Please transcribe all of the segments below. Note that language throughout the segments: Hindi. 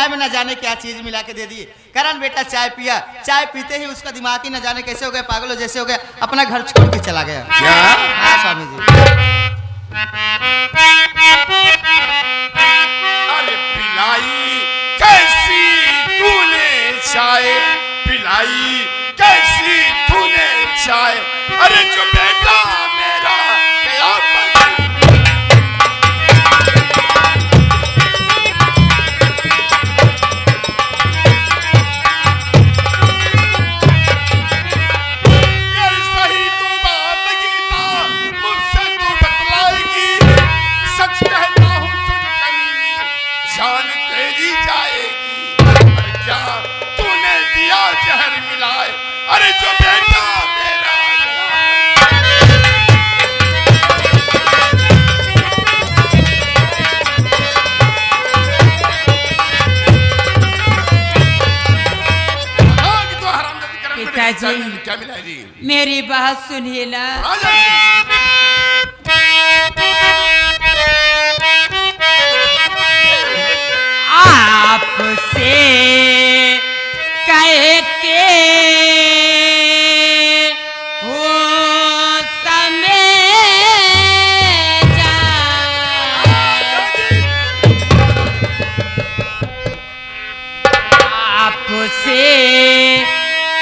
चाय में न जाने क्या चीज मिला के दे दी। करण बेटा चाय पिया, चाय पीते ही उसका दिमाग ही न जाने कैसे हो गया, पागलों जैसे हो गया, अपना घर छोड़ के चला गया। क्या? हाँ स्वामी जी। अरे पिलाई कैसी तूने चाय, पिलाई कैसी तूने चाय, अरे जो बेटा मेरा गया सही तू बात गीता मुझसे तू बतलाएगी, सच कहता हूँ सुन कमीनी, जान तेरी जाएगी। अरे क्या तूने दिया जहर मिलाए, अरे जो बेटा मेरा पिताजी क्या मिला जी? मेरी बात सुनिए ना। आपसे कह के हो समय आपसे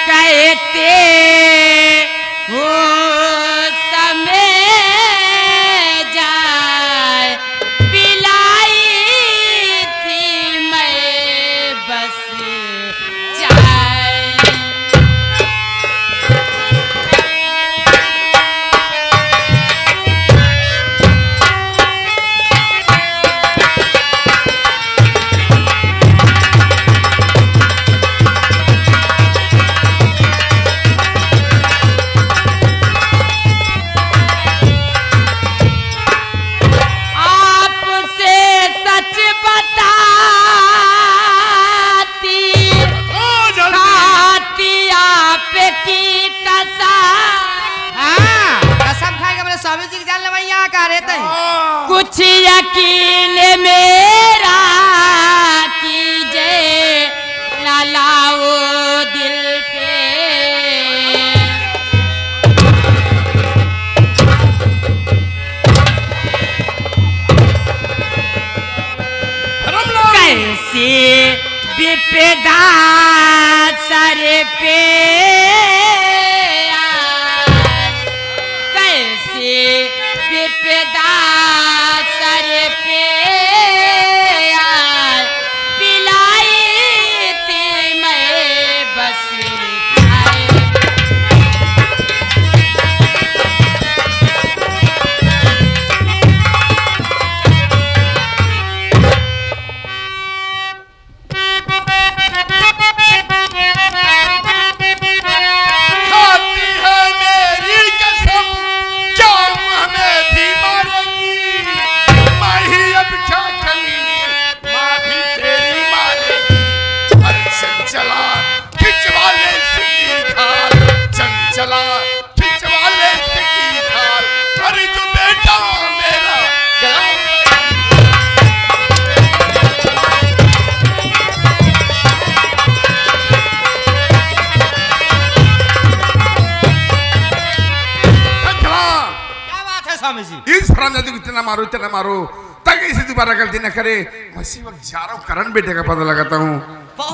कहते हो समय जाए, पिलाई थी मैं बस चाय। कुछ यकीन मेरा कीजिए लालाओ दिल पे, कैसे विपदा सर पे, कैसे विपदा सर पे पिलाई थी मैं बस चाय। खाती है मेरी कसम, क्या हमें भी मारेगी, माँ ही अब क्या कमीनी, माँ भी तेरी मारेगी। अरे चंचला खिंचवाले सिकी खाल, चंचला खिंचवाले सिकी खाल, अरे जो बेटा मेरा गया स्वामी जी इस हरामजादी को इतना मारो ताकि इसे दोबारा गलती न करे। मैं इसी वक्त जा रहा हूँ करण बेटे का पता लगाता हूँ,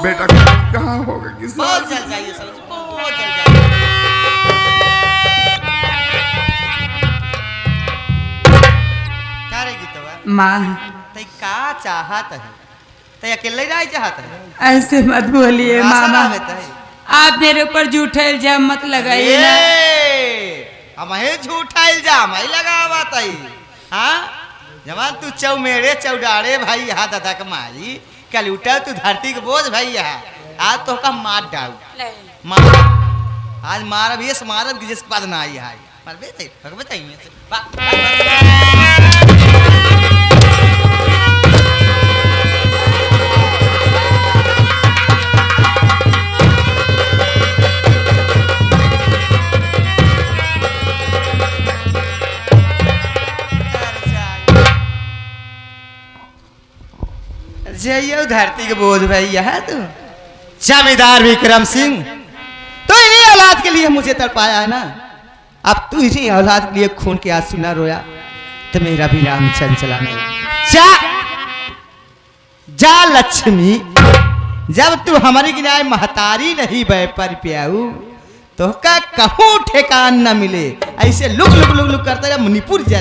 बेटा कहाँ होगा किस बहुत जल्द जाइए स्वामी जी, बहुत जल्द जाइए। क्या रे गीतवा माँ तई का चाहत है, तई अकेले रह चाहत है, ऐसे मत बोलिए आशा मामा, रहत है। आप मेरे ऊपर झूठे इल्जाम मत लगाइए ना। हम ही झूठा इल्जाम है लगावा तई। हाँ जवान तू चौ मेरे चौडारे भाई यहाँ दादा के मारी कल उठा तू धरती के बोझ भाई यहाँ आज तो का मार डाउ मार आज मारब ये मारब कि जिसके पास ना आई है मरबे तई भगवे तई जइयो धरती के बोझ भैया है तू। जमींदार विक्रम सिंह तो इन्हीं औलाद के लिए मुझे तड़पाया है ना, अब तू इसी औलाद के लिए खून के आंसू ना रोया तो मेरा भी नाम चंचला नहीं। जा जा लक्ष्मी, जब तू हमारी गिनाए महतारी नहीं बह पर प्याऊ तो का कहूँ ठेकान न मिले, ऐसे लुक लुक लुक लुक करता जा मणिपुर जा।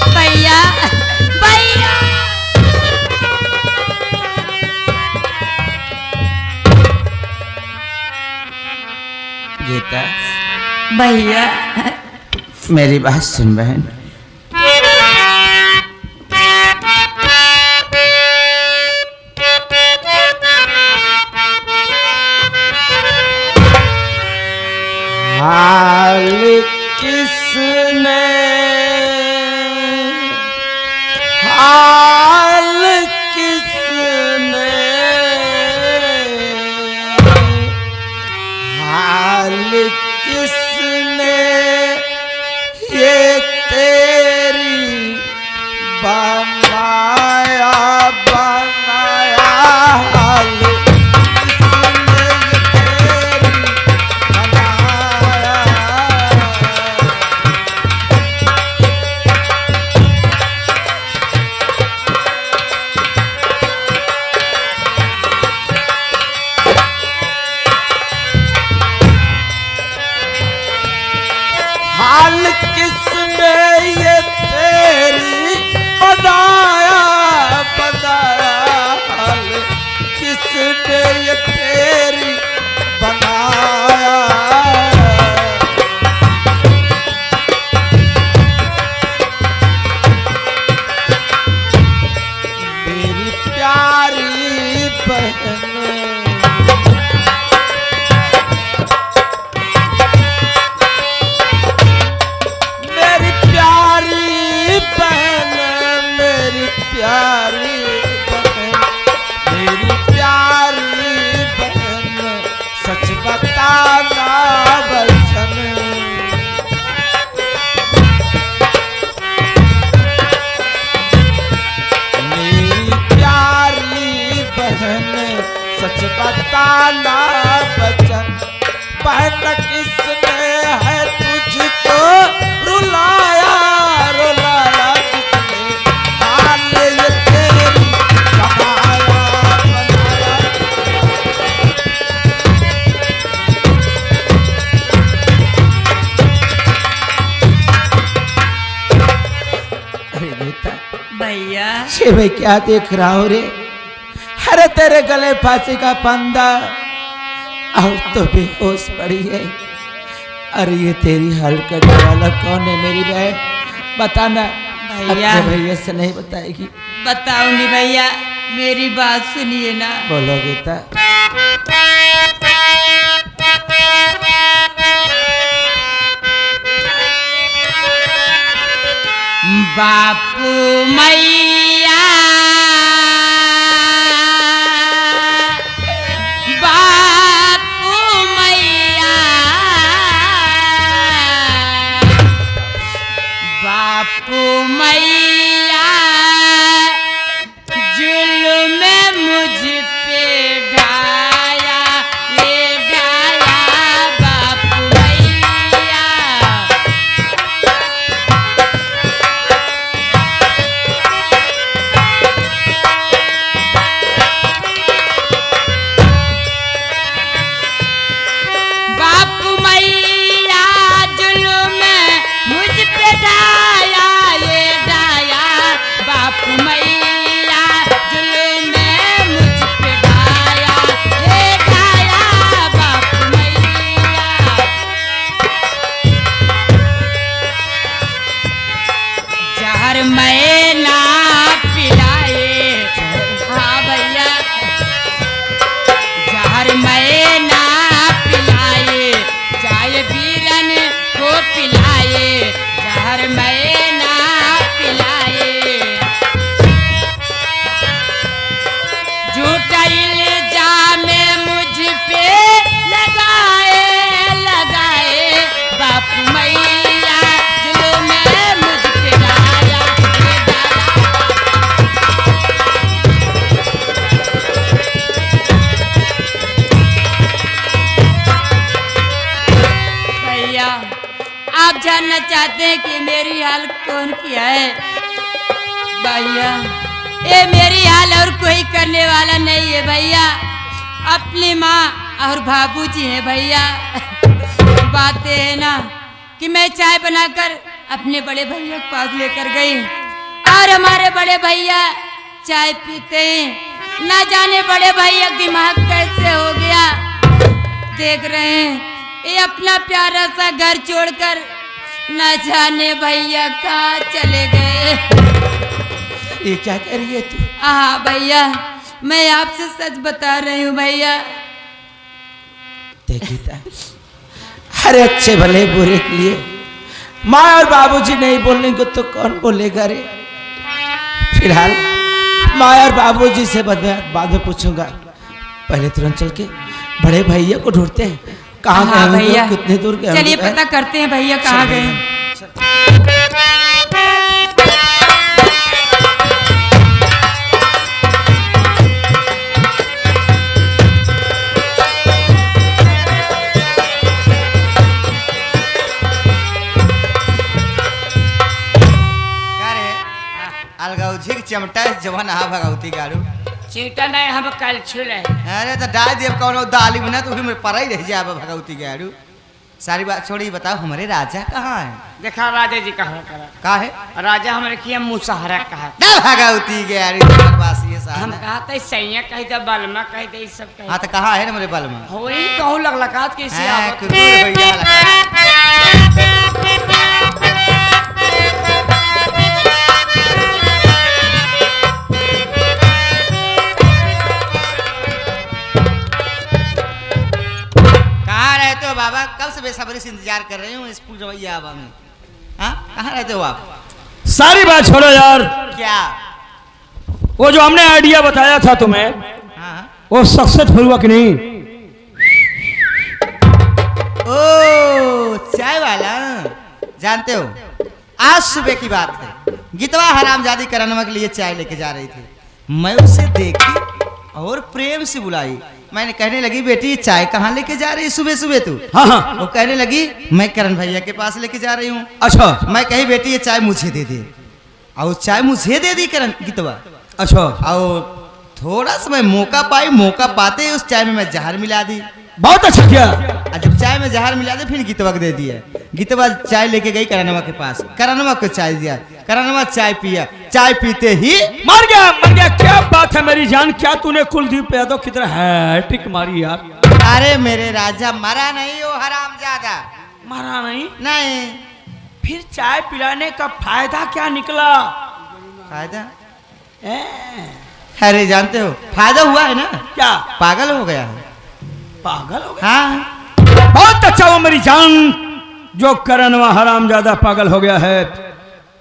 भैया भैया गीता भैया मेरी बात सुन बहन, हाल किसने हाल किसने हाल किसने ये तेरी बनाया बनाया, हाल किसने ये तेरी बनाया। हाल किसने ये तेरी बनाया बनाया, हाल किसने ये तेरी बनाया। मेरी प्यारी बहन, मेरी प्यारी बहन, मेरी प्यारी बहन, मेरी प्यारी बहन, सच बताना वचन। मेरी प्यारी बहन, सच बताना वचन। बहन किसने है तुझको रुलाया रुलाया, किसने हाल ये तेरी बनाया बनाया। अरे बेटा, भैया ये मैं क्या देख रहा हूँ रे? अरे तेरे गले फांसी का फंदा और तो बेहोश पड़ी है। अरे ये तेरी हरकत वाला कौन है मेरी बहन? बताना। भैया। अपने भैया से नहीं बताएगी? बताऊंगी भैया, मेरी बात सुनिए ना। बोलो बेटा। बापू मैया बापू मैया बापू मैया जुल्म मुझ पे ढाया ये ढाया बापू मैया। है भैया, ये मेरी हाल और कोई करने वाला नहीं है भैया। अपनी माँ और बाबूजी हैं भैया। बातें है ना कि मैं चाय बनाकर अपने बड़े भैया के पास लेकर गई और हमारे बड़े भैया चाय पीते हैं। ना जाने बड़े भैया दिमाग कैसे हो गया। देख रहे हैं ये अपना प्यारा सा घर छोड़कर ना जाने भैया कहाँ चले गए। ये क्या कह रही है तू? हाँ भैया, मैं आपसे सच बता रही हूँ भैया। देखिए, हर अच्छे भले बुरे के लिए माँ और बाबूजी नहीं बोलेंगे तो कौन बोलेगा रे। फिलहाल माँ और बाबूजी से बाद में पूछूंगा। पहले तुरंत चल के बड़े भैया को ढूंढते हैं। कहाँ हाँ गए भैया, होंगे, कितने दूर गए चलिए होंगे? पता करते हैं भैया कहाँ गए। क्या रे अलगौझी के चमटा जवान हा भगवती गाड़ू। चीटा नहीं हम कल छुले। अरे तो डाल देव कौन दाली बना तो फिर पर ही रह जाए भगवती गाड़ू। सारी बात छोड़ी, बताओ हमारे राजा कहाँ है? देखा राजा जी कहा करा। कहा है? राजा हमारे किया मुसहरा कहा। ना भगवती गाड़ू बनवासी है हम साला। कहा था सैया कही था बलमा कही था सब कही। हाँ तो कहाँ है ना मेरे बल में? हो ही कहूँ लगलकात कैसी हाँ, आवत। कुकुर भैया लगा। कहाँ रहते हो बाबा? कब से बेसब्री से इंतजार कर रही हूँ स्कूल रवैया आबा में। हाँ कहाँ रहते हो आप? सारी बात छोड़ो यार। क्या? वो जो हमने आइडिया बताया था तुम्हें, हाँ वो सक्सेसफुल हुआ कि नहीं? ओ चाय वाला, जानते हो आज सुबह की बात है, गीतवा हरामजादी कराने के लिए चाय लेके जा रही थी। मैं उसे देखी और प्रेम से बुलाई। मैंने कहने लगी बेटी चाय कहाँ लेके जा रही सुबह सुबह तू? हाँ हाँ। वो कहने लगी मैं करण भैया के पास लेके जा रही हूँ। अच्छा मैं कही बेटी ये चाय मुझे दे दे, और चाय मुझे दे दी करण गीतवा। अच्छा। और थोड़ा सा मैं मौका पाई, मौका पाते ही उस चाय में मैं जहर मिला दी। बहुत अच्छा किया। और जब चाय में जहर मिला दे फिर गीतवा को दे दिया। गीतवा चाय लेके गई करानवा के पास, करानवा को चाय दिया, करानवा चाय पिया। चाय पीते ही मर गया मर गया। क्या बात है मेरी जान, क्या तूने कुलदीप यादव की तरह हैट्रिक मारी यार? अरे मेरे राजा मरा नहीं वो हरामजादा। मारा नहीं? नहीं। फिर चाय पिलाने का फायदा क्या निकला? फायदा? अरे जानते हो फायदा हुआ है ना? क्या? पागल हो गया है। पागल हो गया? हाँ बहुत अच्छा वो मेरी जान, जो करनवा हराम ज्यादा पागल हो गया है।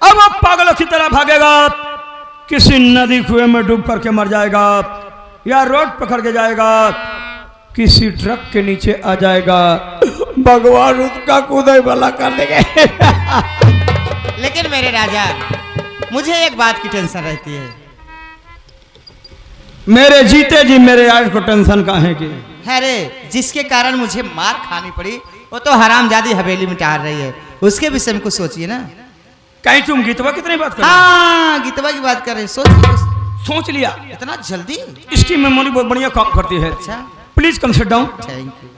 अब वो पागलों की तरह भागेगा, किसी नदी कुएं में डूब करके मर जाएगा, या रोड पकड़ के जाएगा, किसी ट्रक के नीचे आ जाएगा। भगवान उसका कूदे भला कर देंगे। लेकिन मेरे राजा मुझे एक बात की टेंशन रहती है। मेरे जीते जी मेरे आज को टेंशन काहे की? अरे जिसके कारण मुझे मार खानी पड़ी वो तो हरामजादी हवेली में टहल रही है, उसके विषय में कुछ सोचिए ना। कहीं तुम गीतवा कितनी बात कर रहे हो? हाँ गीतवा की बात कर रहे हैं, सोचिए। सोच लिया? इतना जल्दी? इसकी मेमोरी बहुत बढ़िया काम करती है। अच्छा please come sit down. Thank you.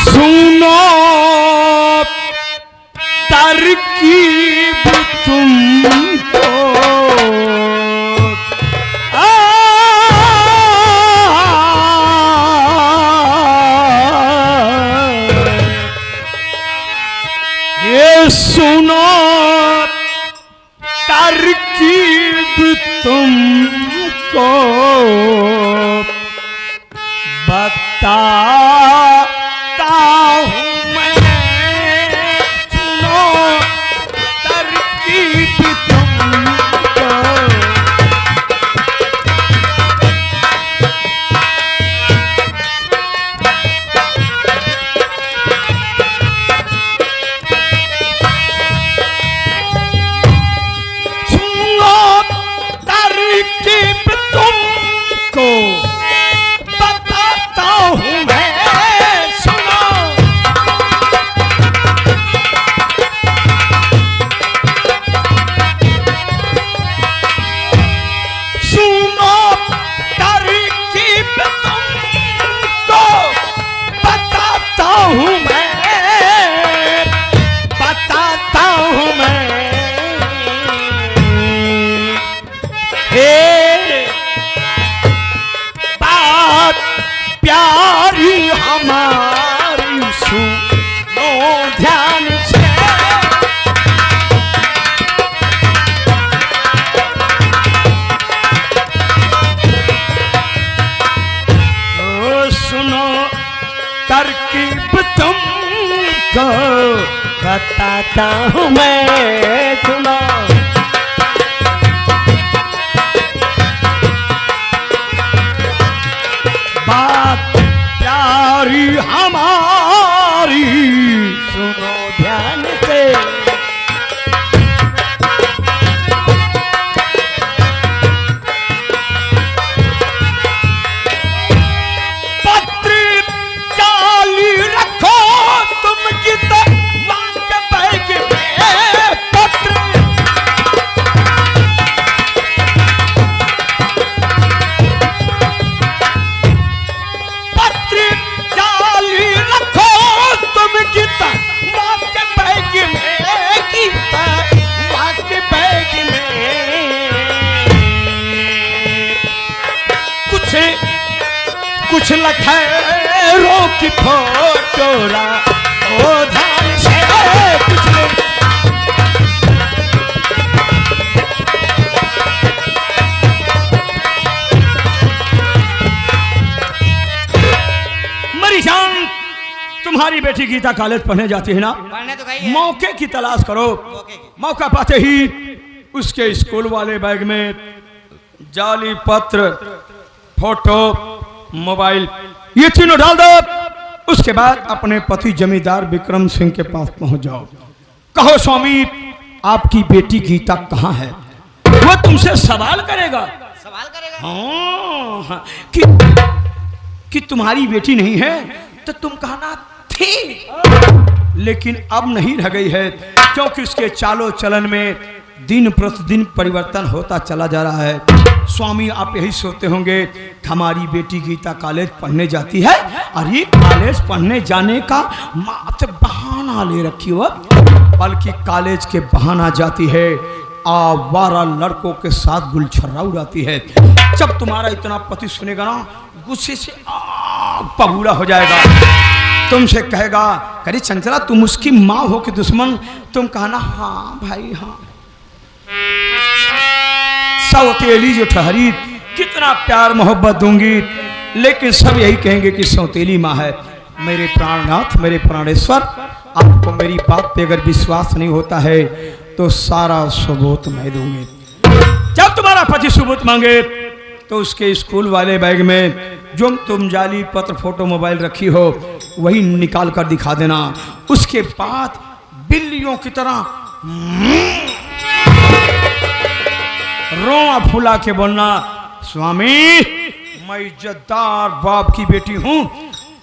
सुनो तरकीब तुमको, ये सुनो तरकीब तुमको बताता हूँ मैं, सुनो तरकीब तुमको। तरकीब तुमको बताता हूँ मैं, सुनो। बात प्यारी हमारी सुनो ध्यान से, कुछ लखैरों की फोटो ओ ध्यान से, कुछ मरी जान, तुम्हारी बेटी गीता कॉलेज पढ़ने जाती है ना, पढ़ने तो गई है। मौके की तलाश करो। मौका पाते ही उसके स्कूल वाले बैग में जाली पत्र, फोटो, मोबाइल, ये तीनों डाल दो। उसके बाद अपने पति जमींदार विक्रम सिंह के पास पहुंच जाओ। कहो स्वामी, आपकी बेटी गीता कहाँ है? वो तुमसे सवाल करेगा। सवाल करेगा? हाँ, कि तुम्हारी बेटी नहीं है तो तुम कहना थी, लेकिन अब नहीं रह गई है, क्योंकि उसके चालो चलन में दिन प्रतिदिन परिवर्तन होता चला जा रहा है। स्वामी, आप यही सोचते होंगे हमारी बेटी गीता कॉलेज पढ़ने जाती है, और ये कॉलेज पढ़ने जाने का मात्र बहाना ले रखी हो, बल्कि कॉलेज के बहाना जाती है, आवारा लड़कों के साथ गुलछर्रा उड़ाती है। जब तुम्हारा इतना पति सुनेगा ना, गुस्से से पगूरा हो जाएगा, तुमसे कहेगा, अरे चंचला तुम उसकी माँ हो कि दुश्मन? तुम कहना हाँ भाई हाँ। सौतेली जो ठहरी, कितना प्यार मोहब्बत दूंगी, लेकिन सब यही कहेंगे कि सौतेली माँ है। मेरे प्राणनाथ, मेरे प्राणेश्वर, आपको मेरी बात पे अगर विश्वास नहीं होता है तो सारा सबूत मैं दूंगी। जब तुम्हारा पति सबूत मांगे तो उसके स्कूल वाले बैग में जो तुम जाली पत्र, फोटो, मोबाइल रखी हो वही निकाल कर दिखा देना। उसके बाद बिल्लियों की तरह रोआ फुला के बोलना, स्वामी मैं इज्जतदार बाप की बेटी हूं,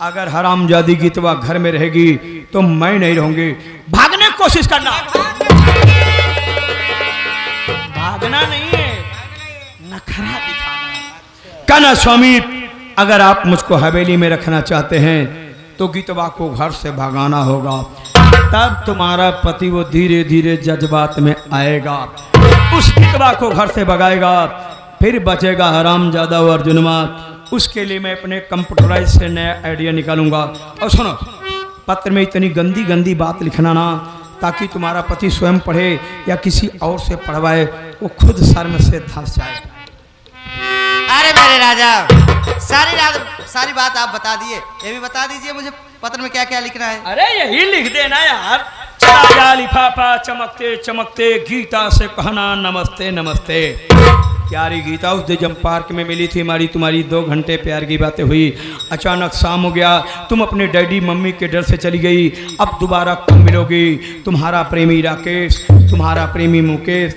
अगर हरामजादी गीतवा घर में रहेगी तो मैं नहीं रहूंगी। भागने की कोशिश करना, भागना नहीं है, नखरा दिखाना। कहना, स्वामी अगर आप मुझको हवेली में रखना चाहते हैं तो गीतवा को घर से भगाना होगा, तब तुम्हारा पति वो धीरे धीरे जज्बात में आएगा, उस गीतवा को घर से भगाएगा, फिर बचेगा हरामजादा और अर्जुनमा। उसके लिए मैं अपने कंप्यूटराइज से नया आइडिया निकालूंगा। और सुनो, पत्र में इतनी गंदी गंदी बात लिखना ना, ताकि तुम्हारा पति स्वयं पढ़े या किसी और से पढ़वाए, वो खुद शर्म से धंस जाए। अरे मेरे राजा, सारी बात आप बता दिए, ये भी बता दीजिए मुझे पत्र में क्या क्या लिखना है। अरे यही लिख देना यार। चला जा लिफाफा चमकते चमकते गीता से कहना नमस्ते नमस्ते। प्यारी गीता, उस दिन जब पार्क में मिली थी हमारी तुम्हारी 2 घंटे प्यार की बातें हुई, अचानक शाम हो गया, तुम अपने डैडी मम्मी के डर से चली गई, अब दोबारा कब मिलोगी? तुम्हारा प्रेमी राकेश, तुम्हारा प्रेमी मुकेश,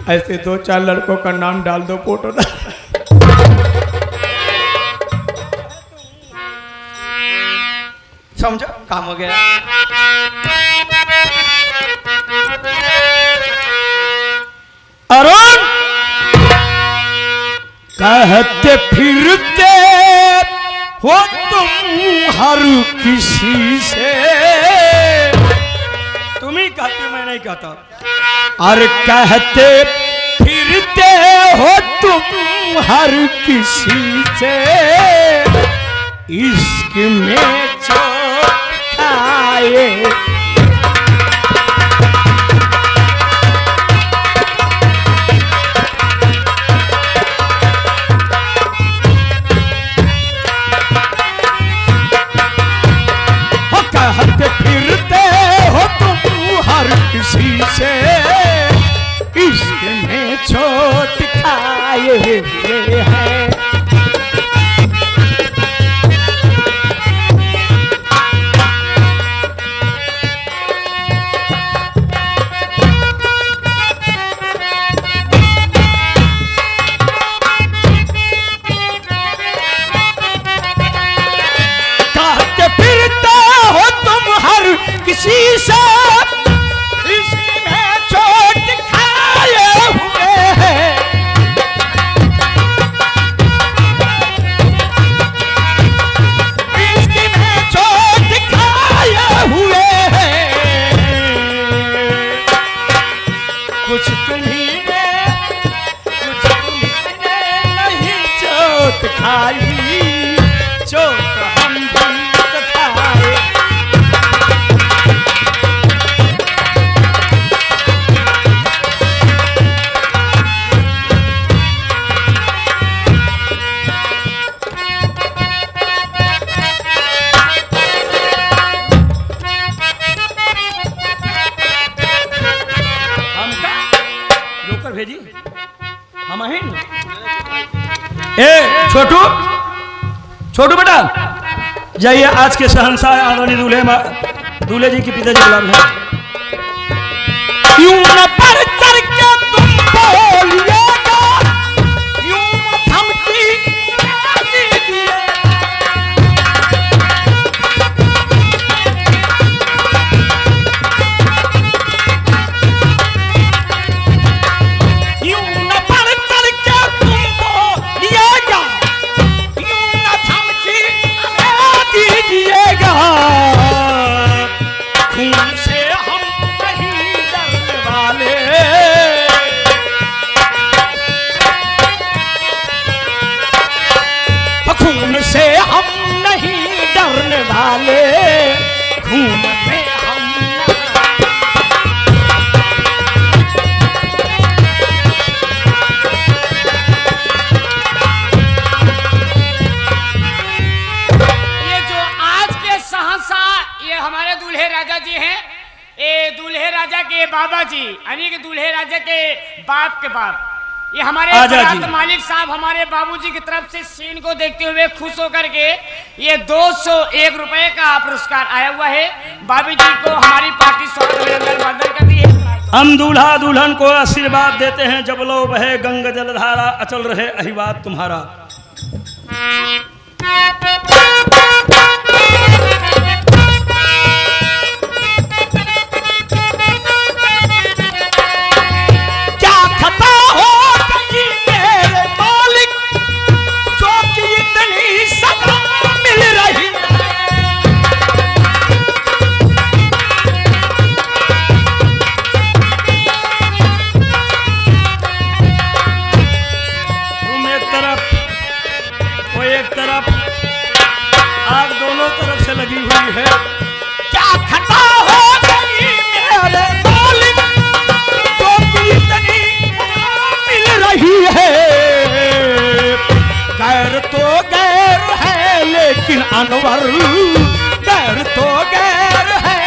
ऐसे 2-4 लड़कों का नाम डाल दो, फोटो डाल। समझो, काम हो गया। अरुण, कहते फिरते हो तुम हर किसी से, तुम ही कहते, मैं नहीं कहता। और कहते फिरते हो तुम हर किसी से, इश्क में चोट खाए। कहते फिरते हो तुम हर किसी से, इश्क में चोट खाए हुए हैं। कहते फिरते हो तुम हर किसी से, इश्क में चोट खाए हुए हैं। इश्क में चोट खाए हुए हैं। कुछ तुम्हीं ने नहीं चोट खाई, चोट हम भी तो खाए। हम का जोकर भेजी हम हैं न? ए छोटू, छोटू बेटा जाइए, आज के शहंशाह आदरणीय दूल्हे जी की पिताजी बुला रहे हैं। यूं न बढ़ चढ़ के तुम बोलिएगा, यूं न धमकी दीजिए। यूं न बढ़ चढ़ के तुम बोलिएगा, यूं न धमकी दीजिएगा। खून से हम नहीं डरने वाले, खून से हम नहीं डरने वाले, खून में हम ये जो आज के शहंशाह ये हमारे दूल्हे राजा जी हैं। ये दूल्हे राजा के बाबा जी यानी कि दूल्हे राजा के बाप के बाप, ये हमारे आजा जी। बारात मालिक साहब हमारे बाबूजी की तरफ से सीन को देखते हुए खुश होकर के ये 201 रुपए का पुरस्कार आया हुआ है। बाबू जी को हमारी पार्टी स्वागत अभिनंदन वंदन करती है। हम दूल्हा दुल्हन को आशीर्वाद देते हैं, जब लो बहे गंग जलधारा, अचल रहे अहिवाद तुम्हारा। क्या खता हो गई मेरे मालिक, जो कि इतनी सदा मिल रही है। तुम एक तरफ वो एक तरफ, आग दोनों तरफ से लगी हुई है। क्या खता हो गई मेरे मालिक, जो कि इतनी मिल रही है। गैर तो गैर है लेकिन अनवर, गैर तो गैर है